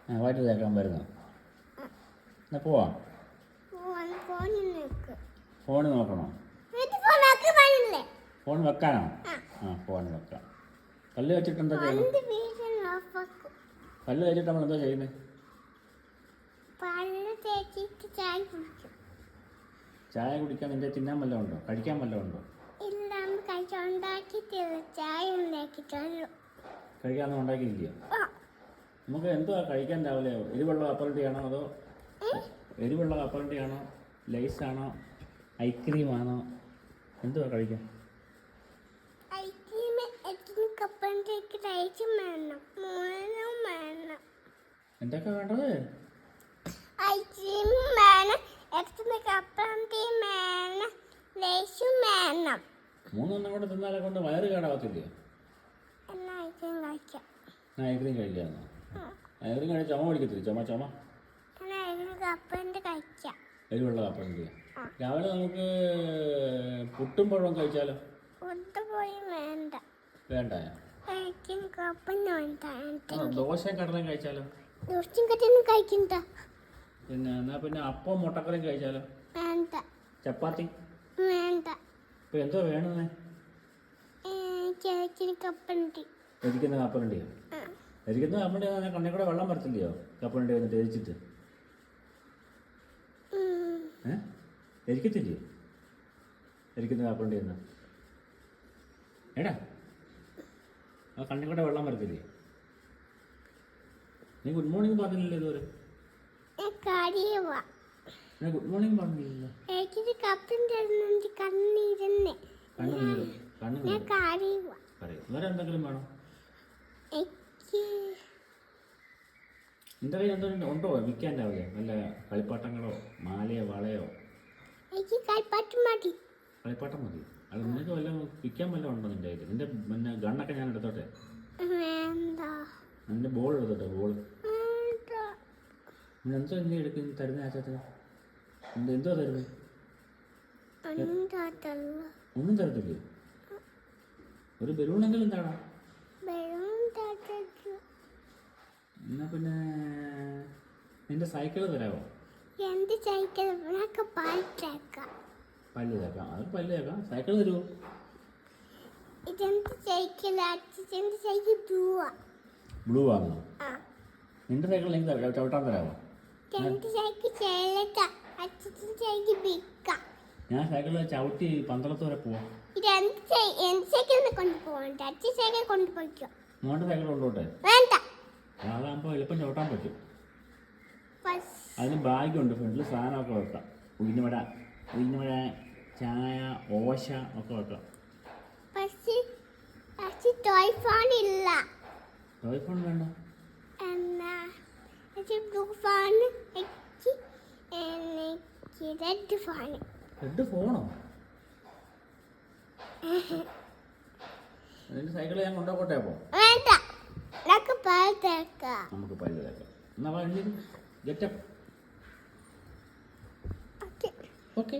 വയറ്റ് തേക്കാൻ വരുന്നു. എന്നാൽ പോവാം. ഫോൺ നോക്കണോ? ഫോൺ വെക്കാനോ? ഫോൺ വെക്കാം. കല്ല് വെച്ചിട്ട് എന്താ ചെയ്യുന്നത്? കല്ല് വെച്ചിട്ട് നമ്മൾ എന്താ ചെയ്യുന്നത്? ചായ കുടിക്കാൻ നിന്റെ തിന്നാൻ വല്ലതും ഉണ്ടോ? കഴിക്കാൻ വല്ലതും ഉണ്ടോ? കഴിക്കാനൊന്നും ഉണ്ടാക്കിയില്ലയോ? നമുക്ക് എന്തുവാ കഴിക്കാൻ രാവിലെ? എരിവുള്ള കപ്പലണ്ടിയാണോ അതോ എരിവുള്ള കപ്പലണ്ടിയാണോ, ലൈസാണോ, ഐസ്ക്രീമാണോ, എന്തുവാ കഴിക്കാൻ? എന്തൊക്കെ വേണ്ടത്? മൂന്നെണ്ണം കൊണ്ട് തിന്നാലെ കൊണ്ട് വയറ് കേടാവത്തില്ലയോ? ഐസ്ക്രീം കഴിക്കാന്നോ? ഐസ്ക്രീം കഴിച്ച് ചുമ പിടിക്കത്തില്ല? ചുമ എരിവുള്ള കപ്പലണ്ടിയാ. രാവിലെ നമുക്ക് പുട്ടും പഴവും കഴിച്ചാലോ? വേണ്ടായോ? ദോശയും കടലയും കഴിച്ചാലോ? പിന്നെ എന്നാ പിന്നെ അപ്പവും മുട്ടക്കറിയും കഴിച്ചാലോ? ചപ്പാത്തി ഇപ്പൊ എന്തോ വേണമെന്നേ? എരിക്കുന്ന കപ്പലണ്ടിയോ? എരിക്കുന്ന കപ്പലണ്ടി കണ്ണി കൂടെ വെള്ളം വരത്തില്ലയോ? കപ്പലണ്ടി വന്നിട്ട് എരിച്ചിട്ട് എരിക്കത്തില്ലയോ? എരിക്കുന്ന കപ്പലണ്ടി എന്നാ എടാ ആ കണ്ണി കൂടെ വെള്ളം വരത്തില്ലേ? നീ ഗുഡ് മോർണിംഗ് പറഞ്ഞില്ലല്ലോ ഇതുവരെ. ഗുഡ് മോർണിംഗ് പറഞ്ഞില്ലല്ലോ. വേറെ എന്തെങ്കിലും വേണോ? നിന്റെ കയ്യിൽ എന്തോ ഉണ്ടോ വിൽക്കാൻ രാവിലെ? നല്ല കളിപ്പാട്ടങ്ങളോ മാലയോ വളയോ? കളിപ്പാട്ടം മതി. അത് നിനക്ക് വല്ലതും വിൽക്കാൻ വല്ലതും ഉണ്ടോ നിന്റെ കയ്യിൽ? നിന്റെ പിന്നെ ഗണ്ണൊക്കെ ഞാൻ എടുത്തോട്ടെ? നിന്റെ ബോൾ എടുത്തോട്ടെ? ബോൾ എന്തോ എന്തെങ്കിലും എടുക്കും തരുന്ന ആശാത്തിന്? എന്തോ തരുന്നത്? ഒന്നും തരത്തില്ലേ? ഒരു ബലൂണെങ്കിലും താടാ. എന്നാ പിന്നെ നിന്റെ സൈക്കിള് തരാമോ? പല്ല് തേക്കാം. അത് പല്ല് തേക്കാം. സൈക്കിൾ തരുമോ? ബ്ലൂ ആണോ? നിന്റെ സൈക്കിൾ എനിക്ക് ചവിട്ടാൻ തരാമോ? ഞാൻ സൈക്കിളിൽ ചവിട്ടി പന്തളത്ത് വരെ പോവാം. മോന്റെ സൈക്കിൾ കൊണ്ടോട്ടെ? അതാകുമ്പോൾ എളുപ്പം ചവിട്ടാൻ പറ്റും. അതിന് ബാഗുണ്ട്, ഫ്രണ്ടിൽ സാധനമൊക്കെ വെക്കാം. ഉഴുന്നുവട, ചായ, ഓശ ഒക്കെ വെക്കാം. ടോയ് ഫോൺ വേണ്ട. റെഡ് ഫോണോ? നിന്റെ സൈക്കിൾ ഞാൻ കൊണ്ടുപോട്ടെ? അപ്പോ നമുക്ക് പല്ല് തേക്കാം. എന്നാ ഗെറ്റപ്പ്. ഓക്കെ.